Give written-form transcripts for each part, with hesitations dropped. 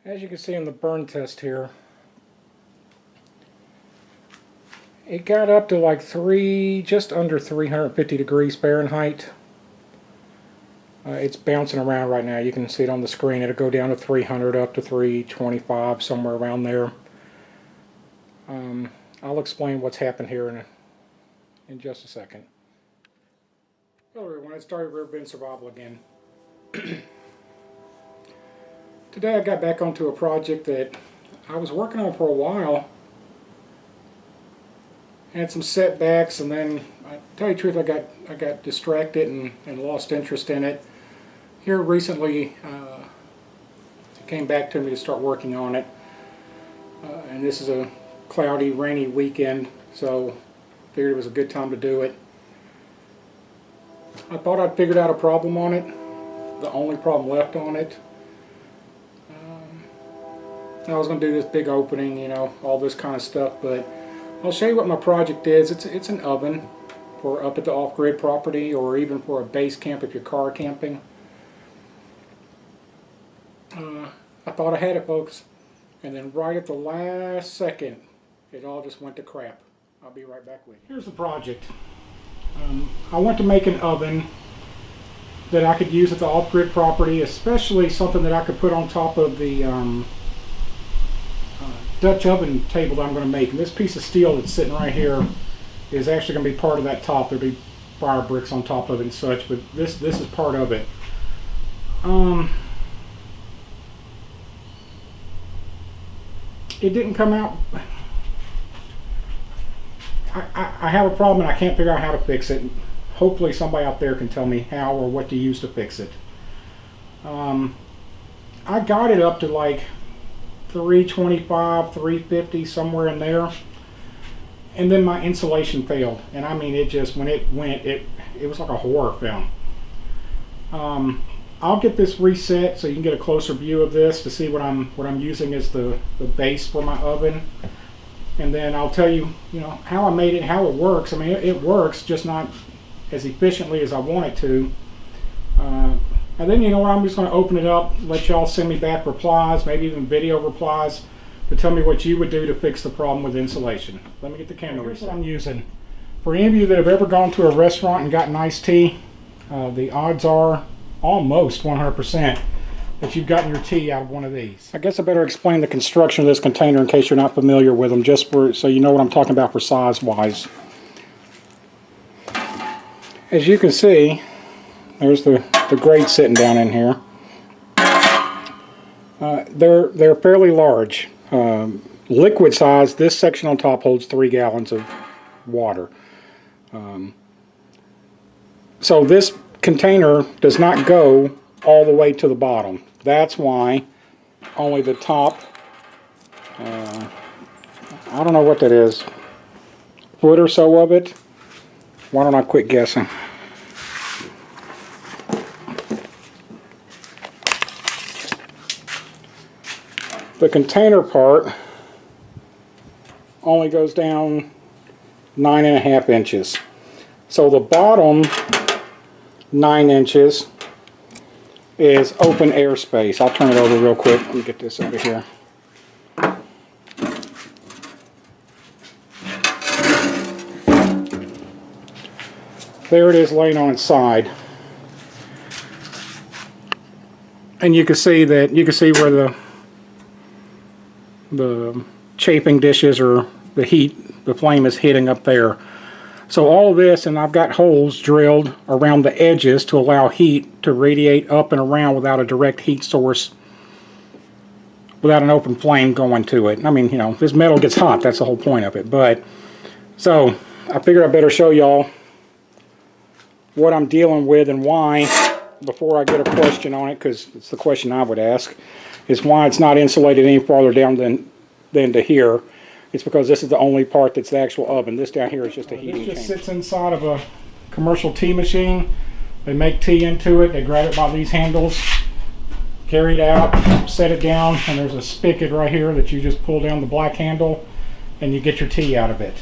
As you can see in the burn test here, it got up to like just under 350 degrees Fahrenheit. It's bouncing around right now. You can see it on the screen. It'll go down to 300, up to 325, somewhere around there. I'll explain what's happened here in just a second. Hello everyone, it's RiverBendSurvival again. Today I got back onto a project that I was working on for a while. Had some setbacks, and then, to tell you the truth, I got distracted and lost interest in it. Here recently, it came back to me to start working on it. And this is a cloudy, rainy weekend, so I figured it was a good time to do it. I thought I'd figured out a problem on it, the only problem left on it. I was going to do this big opening, you know, all this kind of stuff, but I'll show you what my project is. It's an oven for up at the off-grid property, or even for a base camp if you're car camping. I thought I had it, folks, and then right at the last second, it all just went to crap. I'll be right back with you. Here's the project. I want to make an oven that I could use at the off-grid property, especially something that I could put on top of the Dutch oven table that I'm going to make. And this piece of steel that's sitting right here is actually going to be part of that top. There'll be fire bricks on top of it and such, but this is part of it. It didn't come out. I have a problem and I can't figure out how to fix it. Hopefully somebody out there can tell me how or what to use to fix it. I got it up to like 325, 350, somewhere in there, and then my insulation failed, and I mean, it just, when it went, it was like a horror film. I'll get this reset so you can get a closer view of this to see what I'm using as the base for my oven, and then I'll tell you, you know, how I made it, how it works. I mean, it works, just not as efficiently as I want it to. And then, you know what, I'm just going to open it up, let y'all send me back replies, maybe even video replies, to tell me what you would do to fix the problem with insulation. Let me get the camera reset. Here's what I'm using. For any of you that have ever gone to a restaurant and gotten iced tea, the odds are almost 100% that you've gotten your tea out of one of these. I guess I better explain the construction of this container in case you're not familiar with them, just so you know what I'm talking about for size-wise. As you can see, there's the grate sitting down in here. They're fairly large. Liquid size, this section on top holds 3 gallons of water. So this container does not go all the way to the bottom. That's why only the top, I don't know what that is, foot or so of it. Why don't I quit guessing? The container part only goes down 9.5 inches. So the bottom 9 inches is open air space. I'll turn it over real quick. Let me get this over here. There it is laying on its side. And you can see that, you can see where the chafing dishes, or the heat, the flame is hitting up there. So all of this, and I've got holes drilled around the edges to allow heat to radiate up and around without a direct heat source, without an open flame going to it. I mean, you know, this metal gets hot, that's the whole point of it. But, so, I figured I better show y'all what I'm dealing with and why, before I get a question on it, because it's the question I would ask, is why it's not insulated any farther down than to here. It's because this is the only part that's the actual oven. This down here is just a heating chamber. This just sits inside of a commercial tea machine. They make tea into it. They grab it by these handles, carry it out, set it down, and there's a spigot right here that you just pull down the black handle and you get your tea out of it.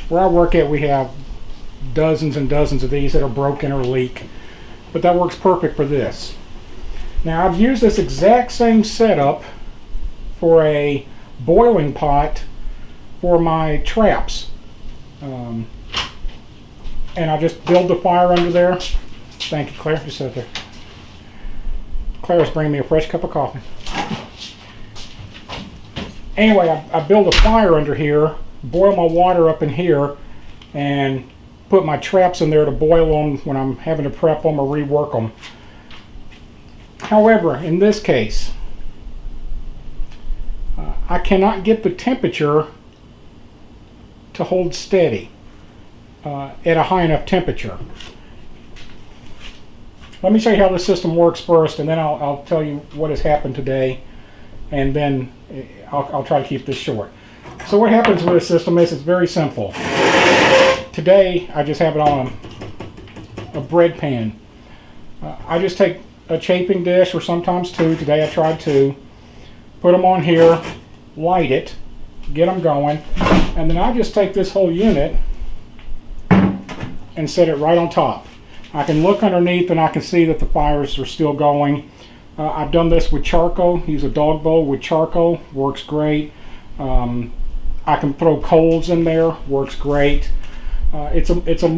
Where I work at, we have dozens and dozens of these that are broken or leak, but that works perfect for this. Now I've used this exact same setup for a boiling pot for my traps. And I just build the fire under there. Thank you, Claire. Just sit there. Claire's bringing me a fresh cup of coffee. Anyway, I build a fire under here, boil my water up in here, and put my traps in there to boil them when I'm having to prep them or rework them. However, in this case, I cannot get the temperature to hold steady at a high enough temperature. Let me show you how this system works first, and then I'll tell you what has happened today, and then I'll try to keep this short. So what happens with this system is it's very simple. Today I just have it on a bread pan. I just take a chafing dish, or sometimes two. Today I tried two. Put them on here, light it, get them going, and then I just take this whole unit and set it right on top. I can look underneath and I can see that the fires are still going. I've done this with charcoal. Use a dog bowl with charcoal, works great. I can throw coals in there, works great. It's a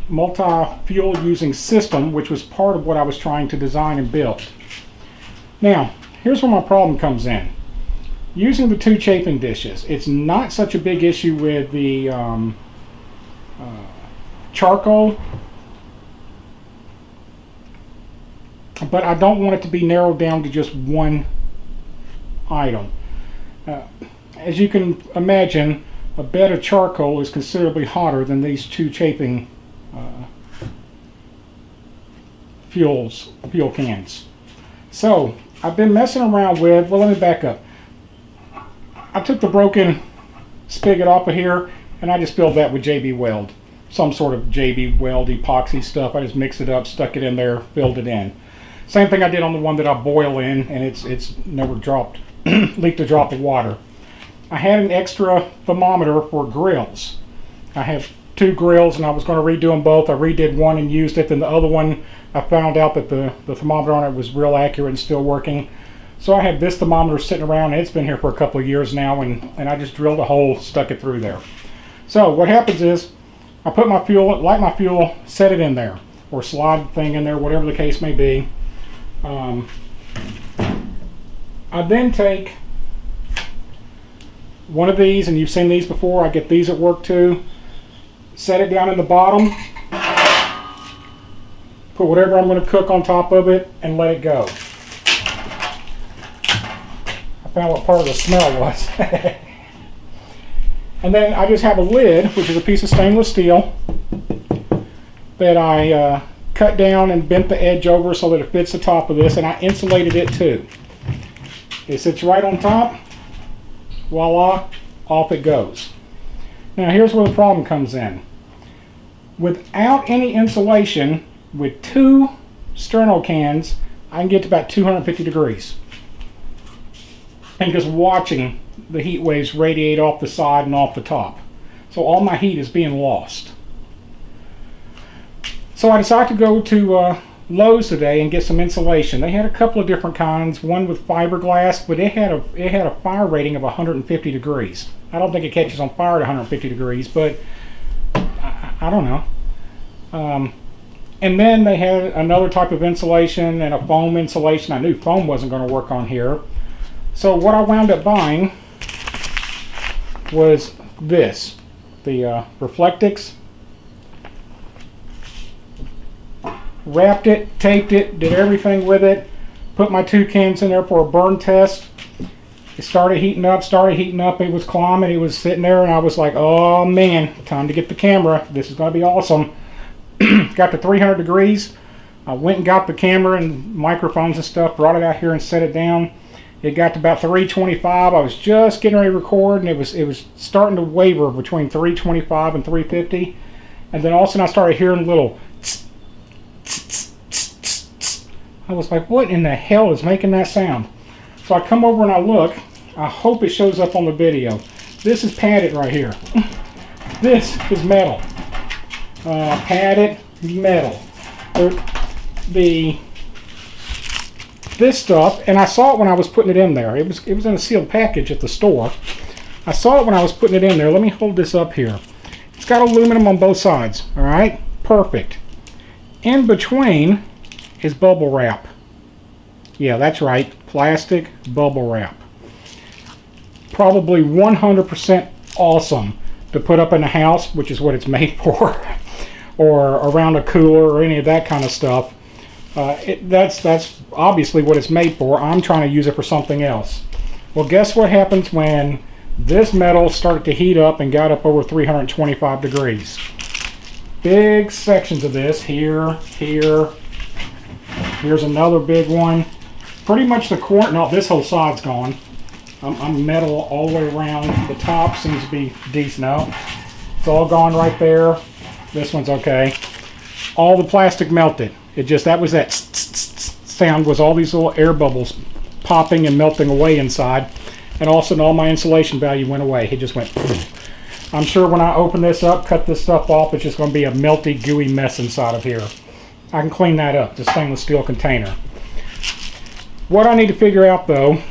multi-fuel using system, which was part of what I was trying to design and build. Now, here's where my problem comes in. Using the two chafing dishes, it's not such a big issue with the charcoal, but I don't want it to be narrowed down to just one item. As you can imagine, a bed of charcoal is considerably hotter than these two chafing fuel cans. So I've been messing around with, well, let me back up. I took the broken spigot off of here and I just filled that with JB Weld. Some sort of JB Weld epoxy stuff. I just mixed it up, stuck it in there, filled it in. Same thing I did on the one that I boil in, and it's never dropped, leaked a drop of water. I had an extra thermometer for grills. I have two grills and I was going to redo them both. I redid one and used it, then the other one I found out that the thermometer on it was real accurate and still working. So I have this thermometer sitting around, and it's been here for a couple of years now, and I just drilled a hole, stuck it through there. So what happens is, I put my fuel, light my fuel, set it in there, or slide the thing in there, whatever the case may be. I then take one of these, and you've seen these before, I get these at work too, set it down in the bottom, put whatever I'm going to cook on top of it, and let it go. I found what part of the smell was. And then I just have a lid, which is a piece of stainless steel, that I cut down and bent the edge over so that it fits the top of this, and I insulated it too. It sits right on top, voila, off it goes. Now here's where the problem comes in. Without any insulation, with two sterno cans, I can get to about 250 degrees. And just watching the heat waves radiate off the side and off the top. So all my heat is being lost. So I decided to go to Lowe's today and get some insulation. They had a couple of different kinds, one with fiberglass, but it had a fire rating of 150 degrees. I don't think it catches on fire at 150 degrees, but I don't know. And then they had another type of insulation and a foam insulation. I knew foam wasn't going to work on here. So what I wound up buying was this, the Reflectix. Wrapped it, taped it, did everything with it, put my two cans in there for a burn test. It started heating up, it was climbing, it was sitting there, and I was like, oh man, time to get the camera, this is going to be awesome. Got to 300 degrees, I went and got the camera and microphones and stuff, brought it out here and set it down. It got to about 325. I was just getting ready to record, and it was starting to waver between 325 and 350. And then all of a sudden I started hearing a little tss, tss, tss, tss, tss. I was like, what in the hell is making that sound? So I come over and I look. I hope it shows up on the video. This is padded right here. This is metal. Padded metal. The this stuff, and I saw it when I was putting it in there. It was in a sealed package at the store. I saw it when I was putting it in there. Let me hold this up here. It's got aluminum on both sides. All right, perfect. In between is bubble wrap. Yeah, that's right, plastic bubble wrap. Probably 100% awesome to put up in the house, which is what it's made for, or around a cooler or any of that kind of stuff. That's obviously what it's made for. I'm trying to use it for something else. Well, guess what happens when this metal started to heat up and got up over 325 degrees? Big sections of this, here, here's another big one. Pretty much the corner, no, this whole side's gone. I'm metal all the way around. The top seems to be decent now. It's all gone right there. This one's okay. All the plastic melted. That was that sound, was all these little air bubbles popping and melting away inside. And all of a sudden all my insulation value went away. It just went. I'm sure when I open this up, cut this stuff off, it's just going to be a melty, gooey mess inside of here. I can clean that up. It's a stainless steel container. What I need to figure out though,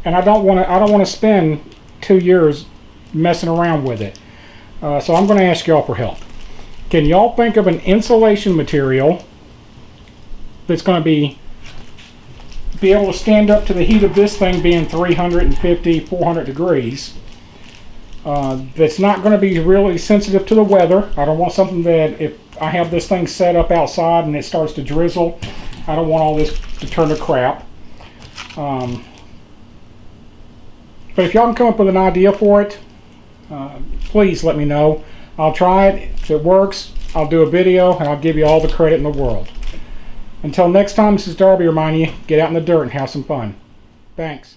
and I don't want to spend 2 years messing around with it. So I'm going to ask y'all for help. Can y'all think of an insulation material that's going to be able to stand up to the heat of this thing being 350, 400 degrees? That's not going to be really sensitive to the weather. I don't want something that if I have this thing set up outside and it starts to drizzle, I don't want all this to turn to crap. But if y'all can come up with an idea for it, please let me know. I'll try it. If it works, I'll do a video and I'll give you all the credit in the world. Until next time, this is Darby reminding you, get out in the dirt and have some fun. Thanks.